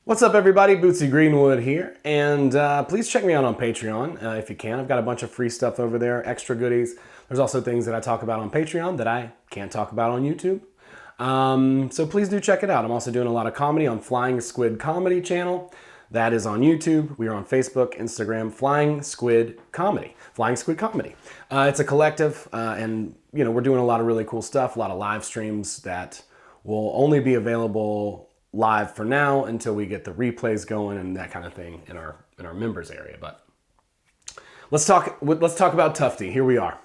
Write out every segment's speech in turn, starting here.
What's up, everybody? Bootsy Greenwood here, and please check me out on Patreon if you can. I've got a bunch of free stuff over there, extra goodies. There's also things that I talk about on Patreon that I can't talk about on YouTube. So please do check it out. I'm also doing a lot of comedy on Flying Squid Comedy channel. That is on YouTube. We are on Facebook, Instagram, Flying Squid Comedy. Flying Squid Comedy. It's a collective, and we're doing a lot of really cool stuff, a lot of live streams that will only be available live for now until we get the replays going and that kind of thing in our members area. But let's talk about Tufty. Here we are.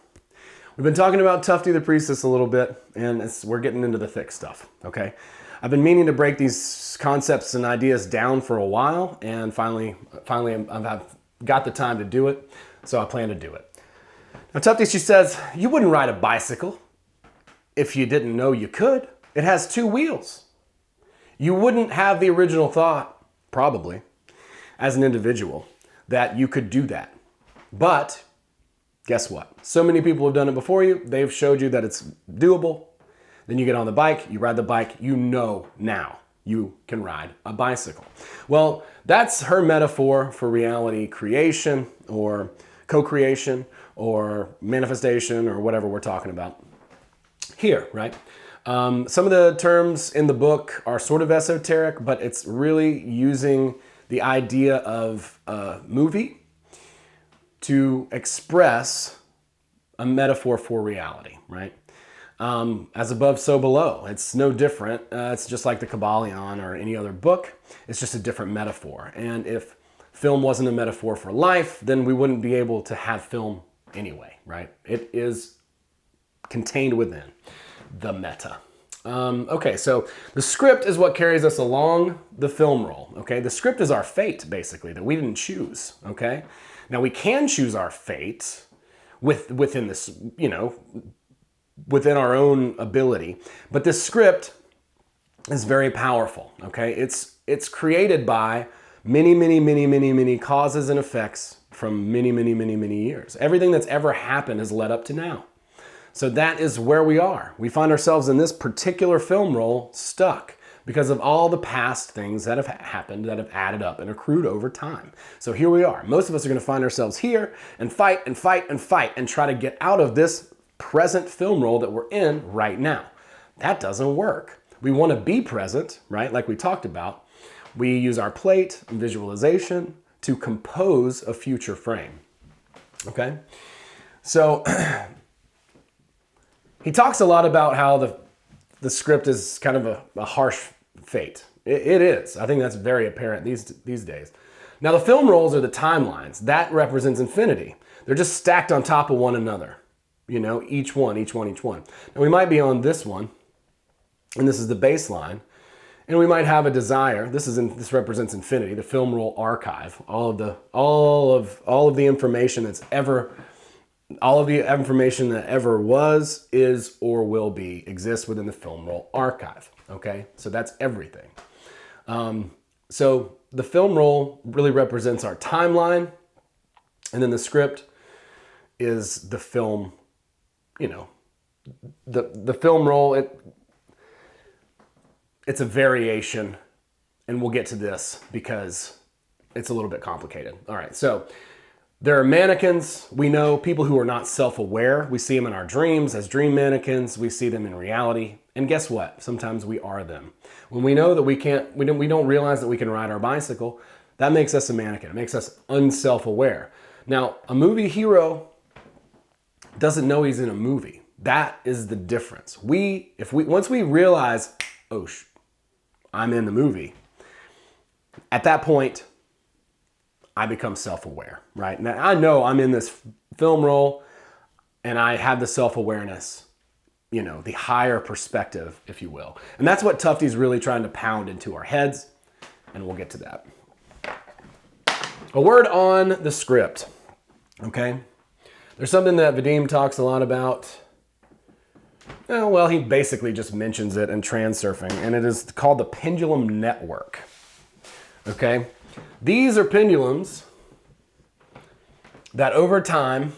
We've been talking about Tufty the Priestess a little bit, and we're getting into the thick stuff. Okay, I've been meaning to break these concepts and ideas down for a while, and finally I've got the time to do it, so I plan to do it. Now Tufty, she says, you wouldn't ride a bicycle if you didn't know you could. It has two wheels. You wouldn't have the original thought, probably, as an individual, that you could do that. But guess what? So many people have done it before you. They've showed you that it's doable. Then you get on the bike, you ride the bike, you know now you can ride a bicycle. Well, that's her metaphor for reality creation or co-creation or manifestation or whatever we're talking about here, right? Some of the terms in the book are sort of esoteric, but it's really using the idea of a movie to express a metaphor for reality, right? As above, so below. It's no different. It's just like the Kybalion or any other book. It's just a different metaphor. And if film wasn't a metaphor for life, then we wouldn't be able to have film anyway, right? It is contained within the meta. Okay, so the script is what carries us along the film roll, okay? The script is our fate, basically, that we didn't choose, okay? Now, we can choose our fate within this, within our own ability, but this script is very powerful, okay? It's created by many causes and effects from many years. Everything that's ever happened has led up to now. So that is where we are. We find ourselves in this particular film roll stuck because of all the past things that have happened that have added up and accrued over time. So here we are. Most of us are going to find ourselves here and fight and try to get out of this present film roll that we're in right now. That doesn't work. We want to be present, right? Like we talked about. We use our plate and visualization to compose a future frame. Okay? So he talks a lot about how the script is kind of a harsh fate. It is. I think that's very apparent these days. Now, the film rolls are the timelines. That represents infinity. They're just stacked on top of one another. Each one. Now, we might be on this one, and this is the baseline, and we might have a desire. This represents infinity, the film roll archive, all of the information that's ever. All of the information that ever was, is, or will be exists within the film roll archive. Okay, so that's everything. So the film roll really represents our timeline, and then the script is the film. The film roll. It's a variation, and we'll get to this because it's a little bit complicated. All right, so. There are mannequins. We know people who are not self-aware. We see them in our dreams as dream mannequins. We see them in reality. And guess what? Sometimes we are them. When we know that we don't realize that we can ride our bicycle, that makes us a mannequin. It makes us unself-aware. Now, a movie hero doesn't know he's in a movie. That is the difference. Once we realize, I'm in the movie, at that point, I become self-aware, right? Now, I know I'm in this film roll and I have the self-awareness, the higher perspective, if you will. And that's what Tufty's really trying to pound into our heads, and we'll get to that. A word on the script, okay? There's something that Vadim talks a lot about. Well, he basically just mentions it in Transurfing, and it is called the pendulum network, okay? These are pendulums that over time,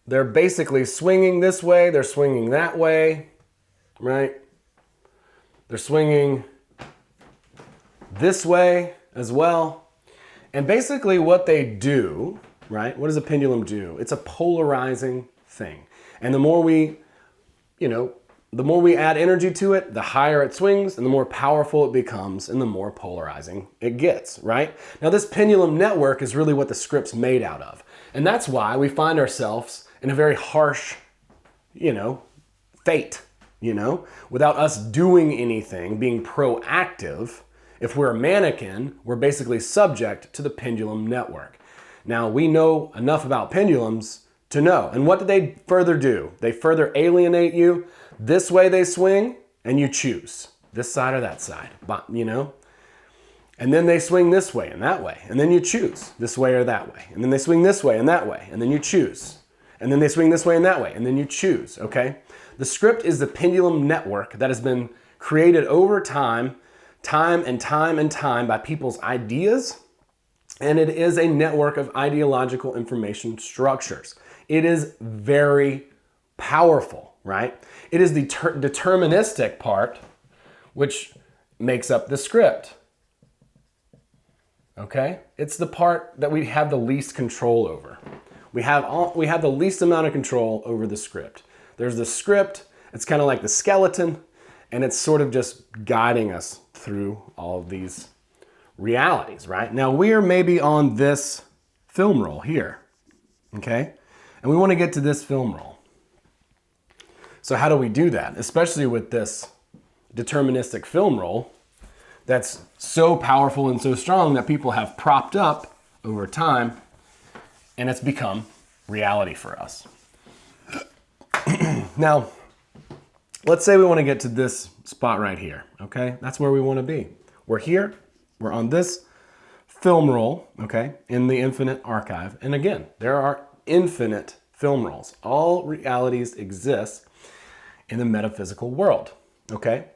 they're basically swinging this way, they're swinging that way, right? They're swinging this way as well. And basically what they do, right? What does a pendulum do? It's a polarizing thing. And the more we add energy to it, the higher it swings and the more powerful it becomes and the more polarizing it gets, right? Now this pendulum network is really what the script's made out of. And that's why we find ourselves in a very harsh, fate, without us doing anything, being proactive. If we're a mannequin, we're basically subject to the pendulum network. Now we know enough about pendulums to know. And what do they further do? They further alienate you. This way they swing and you choose this side or that side, and then they swing this way and that way. And then you choose this way or that way. And then they swing this way and that way. And then you choose. And then they swing this way and that way. And then you choose, okay? The script is the pendulum network that has been created over time and time by people's ideas. And it is a network of ideological information structures. It is very powerful, right? It is the deterministic part which makes up the script. Okay? It's the part that we have the least control over. We have the least amount of control over the script. There's the script, it's kind of like the skeleton, and it's sort of just guiding us through all of these realities, right? Now we're maybe on this film roll here, okay? And we want to get to this film roll. So how do we do that? Especially with this deterministic film roll that's so powerful and so strong that people have propped up over time, and it's become reality for us. Now, let's say we want to get to this spot right here, okay? That's where we want to be. We're here, we're on this film roll, okay, in the infinite archive. And again, there are infinite film rolls. All realities exist in the metaphysical world, okay?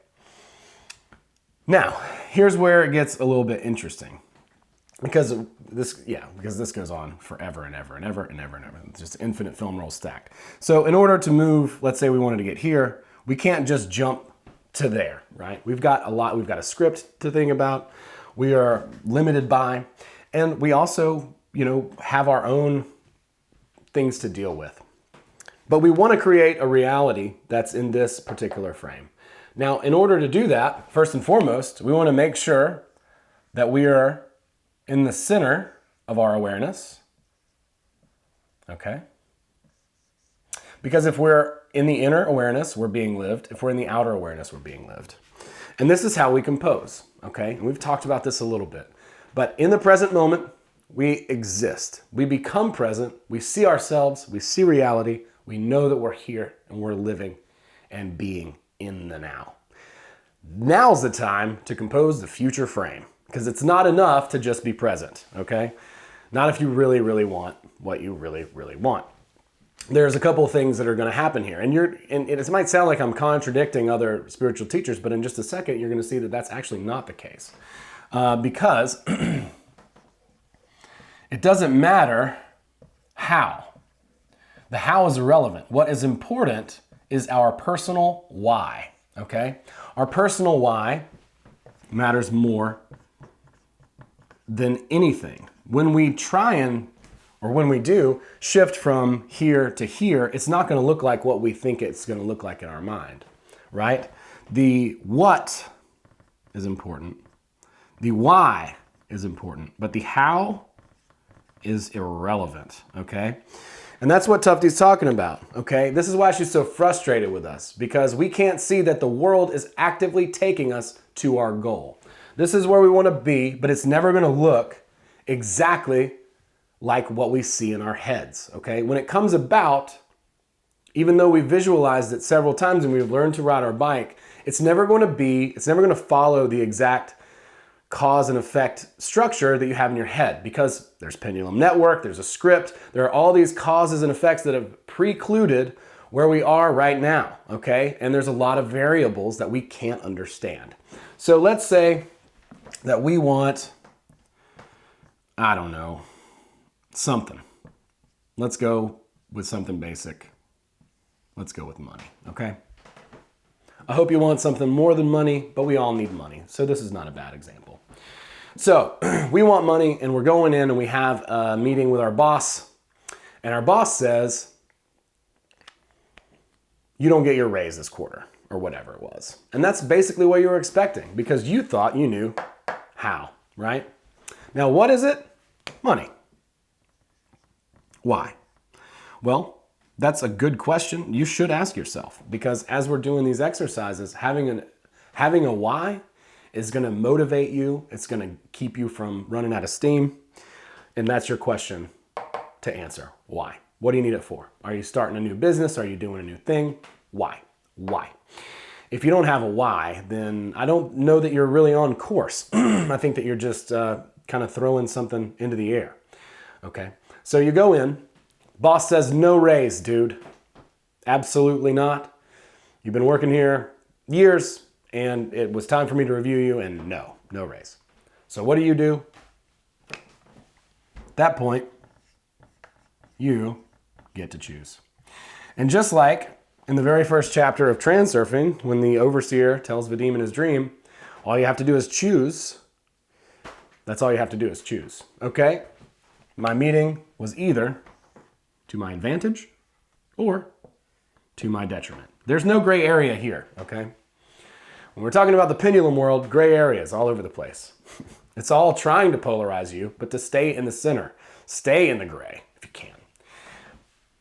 Now, here's where it gets a little bit interesting. Because this goes on forever and ever and ever and ever and ever. It's just infinite film rolls stacked. So in order to move, let's say we wanted to get here, we can't just jump to there, right? We've got a script to think about. We are limited by, and we also, have our own things to deal with. But we want to create a reality that's in this particular frame. Now, in order to do that, first and foremost, we want to make sure that we are in the center of our awareness, okay? Because if we're in the inner awareness, we're being lived. If we're in the outer awareness, we're being lived. And this is how we compose, okay? And we've talked about this a little bit. But in the present moment, we exist. We become present. We see ourselves. We see reality. We know that we're here and we're living and being in the now. Now's the time to compose the future frame, because it's not enough to just be present, okay? Not if you really, really want what you really, really want. There's a couple of things that are going to happen here. And it might sound like I'm contradicting other spiritual teachers, but in just a second, you're going to see that that's actually not the case. Because it doesn't matter how. The how is irrelevant. What is important is our personal why, okay? Our personal why matters more than anything. When we when we do shift from here to here, it's not going to look like what we think it's going to look like in our mind, right? The what is important. The why is important, but the how is irrelevant, okay? And that's what Tufte's talking about, okay? This is why she's so frustrated with us, because we can't see that the world is actively taking us to our goal. This is where we want to be, but it's never going to look exactly like what we see in our heads, okay? When it comes about, even though we visualized it several times and we've learned to ride our bike, it's never going to follow the exact cause and effect structure that you have in your head, because there's pendulum network, there's a script, there are all these causes and effects that have precluded where we are right now, okay? And there's a lot of variables that we can't understand. So let's say that we want, I don't know, something. Let's go with something basic. Let's go with money, okay? I hope you want something more than money, but we all need money, so this is not a bad example. So we want money and we're going in and we have a meeting with our boss, and our boss says, you don't get your raise this quarter or whatever it was. And that's basically what you were expecting because you thought you knew how, right? Now, what is it? Money. Why? Well, that's a good question you should ask yourself because as we're doing these exercises, having a why is going to motivate you. It's going to keep you from running out of steam. And that's your question to answer. Why? What do you need it for? Are you starting a new business? Are you doing a new thing? Why? Why? If you don't have a why, then I don't know that you're really on course. I think that you're just kind of throwing something into the air. Okay? So you go in. Boss says, no raise, dude. Absolutely not. You've been working here years. And it was time for me to review you, and no raise. So what do? At that point, you get to choose. And just like in the very first chapter of Transurfing, when the overseer tells Vadim in his dream, all you have to do is choose. That's all you have to do is choose. Okay? My meeting was either to my advantage or to my detriment. There's no gray area here, okay? When we're talking about the pendulum world, gray areas all over the place. It's all trying to polarize you, but to stay in the center. Stay in the gray if you can.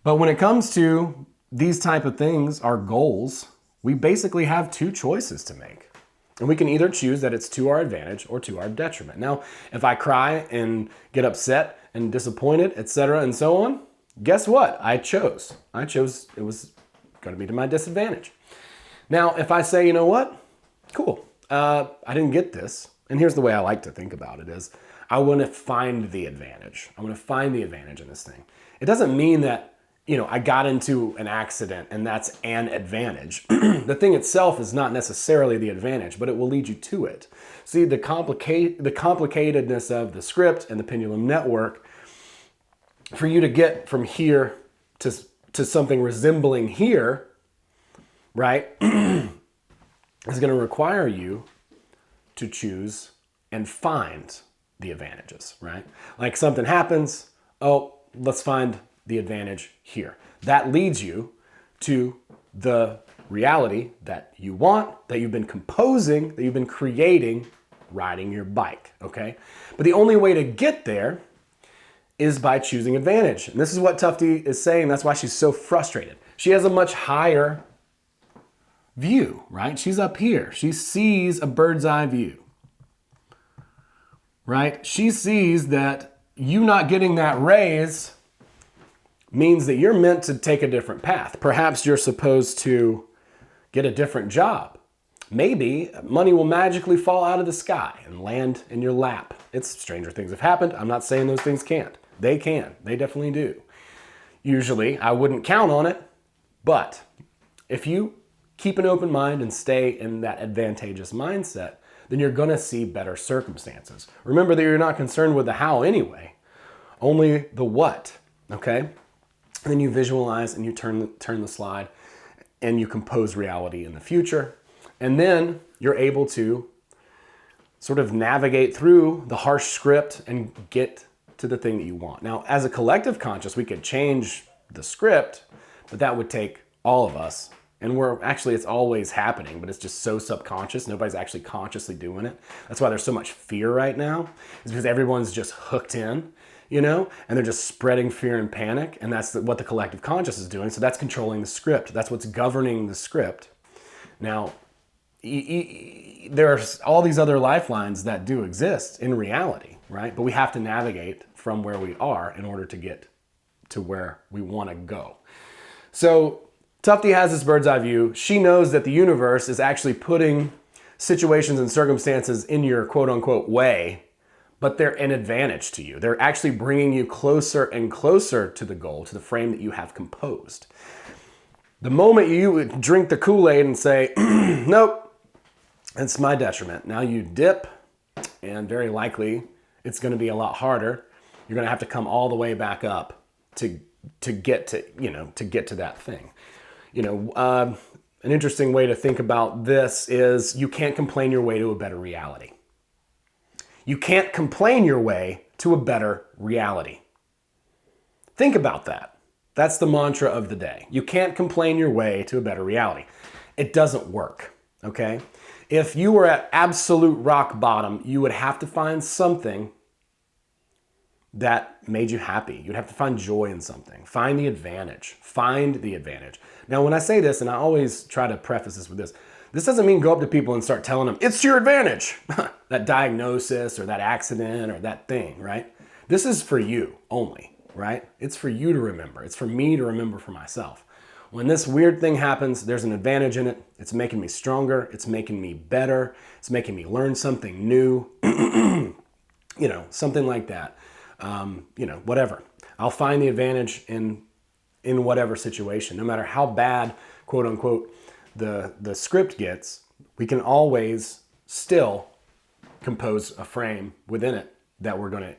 But when it comes to these type of things, our goals, we basically have two choices to make. And we can either choose that it's to our advantage or to our detriment. Now, if I cry and get upset and disappointed, etc., and so on, guess what? I chose it was going to be to my disadvantage. Now, if I say, you know what? Cool. I didn't get this. And here's the way I like to think about it is I want to find the advantage. I want to find the advantage in this thing. It doesn't mean that, I got into an accident and that's an advantage. The thing itself is not necessarily the advantage, but it will lead you to it. See, the complicatedness of the script and the pendulum network, for you to get from here to something resembling here, right? Is going to require you to choose and find the advantages, right? Like something happens, let's find the advantage here. That leads you to the reality that you want, that you've been composing, that you've been creating, riding your bike, okay? But the only way to get there is by choosing advantage. And this is what Tufte is saying. That's why she's so frustrated. She has a much higher view, right? She's up here. She sees a bird's eye view, right? She sees that you not getting that raise means that you're meant to take a different path. Perhaps you're supposed to get a different job. Maybe money will magically fall out of the sky and land in your lap. Stranger things have happened. I'm not saying those things can't. They can. They definitely do. Usually, I wouldn't count on it, but if you keep an open mind and stay in that advantageous mindset, then you're going to see better circumstances. Remember that you're not concerned with the how anyway, only the what, okay? And then you visualize and you turn the slide and you compose reality in the future. And then you're able to sort of navigate through the harsh script and get to the thing that you want. Now, as a collective conscious, we could change the script, but that would take all of us. And it's always happening, but it's just so subconscious. Nobody's actually consciously doing it. That's why there's so much fear right now, is because everyone's just hooked in, and they're just spreading fear and panic. And that's what the collective conscious is doing. So that's controlling the script. That's what's governing the script. Now, there are all these other lifelines that do exist in reality, right? But we have to navigate from where we are in order to get to where we want to go. So Tufte has this bird's eye view. She knows that the universe is actually putting situations and circumstances in your quote unquote way, but they're an advantage to you. They're actually bringing you closer and closer to the goal, to the frame that you have composed. The moment you drink the Kool-Aid and say, nope, it's my detriment. Now you dip, and very likely it's going to be a lot harder. You're going to have to come all the way back up to get to that thing. An interesting way to think about this is you can't complain your way to a better reality. You can't complain your way to a better reality. Think about that. That's the mantra of the day. You can't complain your way to a better reality. It doesn't work, okay? If you were at absolute rock bottom, you would have to find something that made you happy. You'd have to find joy in something. Find the advantage. Find the advantage. Now, when I say this, and I always try to preface this with this doesn't mean go up to people and start telling them, it's your advantage, that diagnosis or that accident or that thing, right? This is for you only, right? It's for you to remember. It's for me to remember for myself. When this weird thing happens, there's an advantage in it. It's making me stronger. It's making me better. It's making me learn something new, something like that. Whatever. I'll find the advantage in whatever situation, no matter how bad, quote unquote, the script gets, we can always still compose a frame within it that we're going to,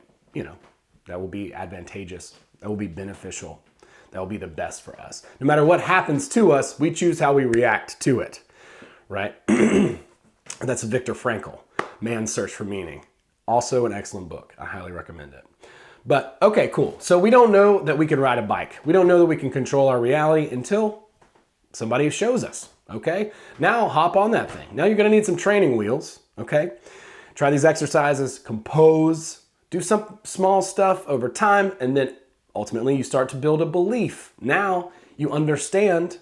that will be advantageous, that will be beneficial, that will be the best for us. No matter what happens to us, we choose how we react to it, right? That's Viktor Frankl, Man's Search for Meaning. Also an excellent book. I highly recommend it. But okay, cool. So we don't know that we can ride a bike. We don't know that we can control our reality until somebody shows us, okay? Now hop on that thing. Now you're gonna need some training wheels, okay? Try these exercises, compose, do some small stuff over time, and then ultimately you start to build a belief. Now you understand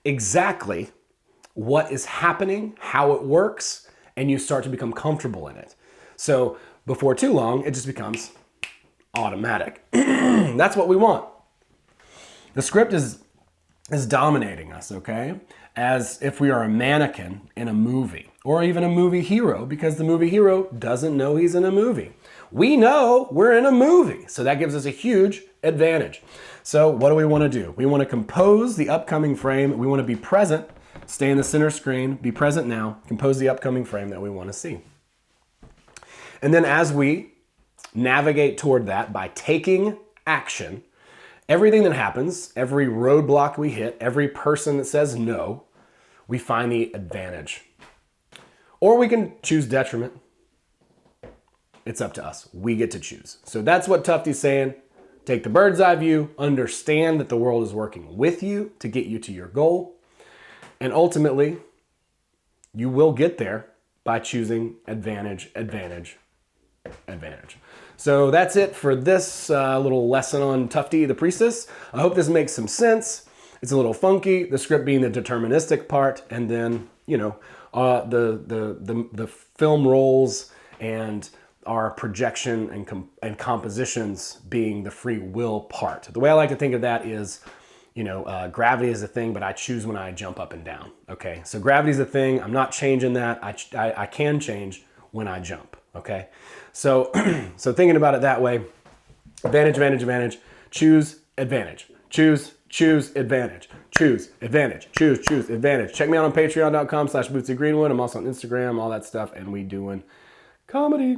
exactly what is happening, how it works, and you start to become comfortable in it. So before too long, it just becomes automatic. That's what we want. The script is dominating us, okay? As if we are a mannequin in a movie, or even a movie hero, because the movie hero doesn't know he's in a movie. We know we're in a movie, so that gives us a huge advantage. So what do we want to do? We want to compose the upcoming frame. We want to be present, stay in the center screen, be present now, compose the upcoming frame that we want to see. And then as we navigate toward that by taking action, everything that happens, every roadblock we hit, every person that says no, we find the advantage. Or we can choose detriment. It's up to us. We get to choose. So that's what Tufte's saying. Take the bird's eye view, understand that the world is working with you to get you to your goal. And ultimately, you will get there by choosing advantage, advantage, advantage. So that's it for this little lesson on Tufte the Priestess. I hope this makes some sense. It's a little funky, the script being the deterministic part, and then, the film roles and our projection and compositions being the free will part. The way I like to think of that is, gravity is a thing, but I choose when I jump up and down. Okay, so gravity is a thing. I'm not changing that. I can change when I jump. Okay, so thinking about it that way, advantage, advantage, advantage, choose advantage, choose advantage, choose advantage, choose advantage. Check me out on patreon.com/BootsyGreenwood. I'm also on Instagram, all that stuff, and we doing comedy.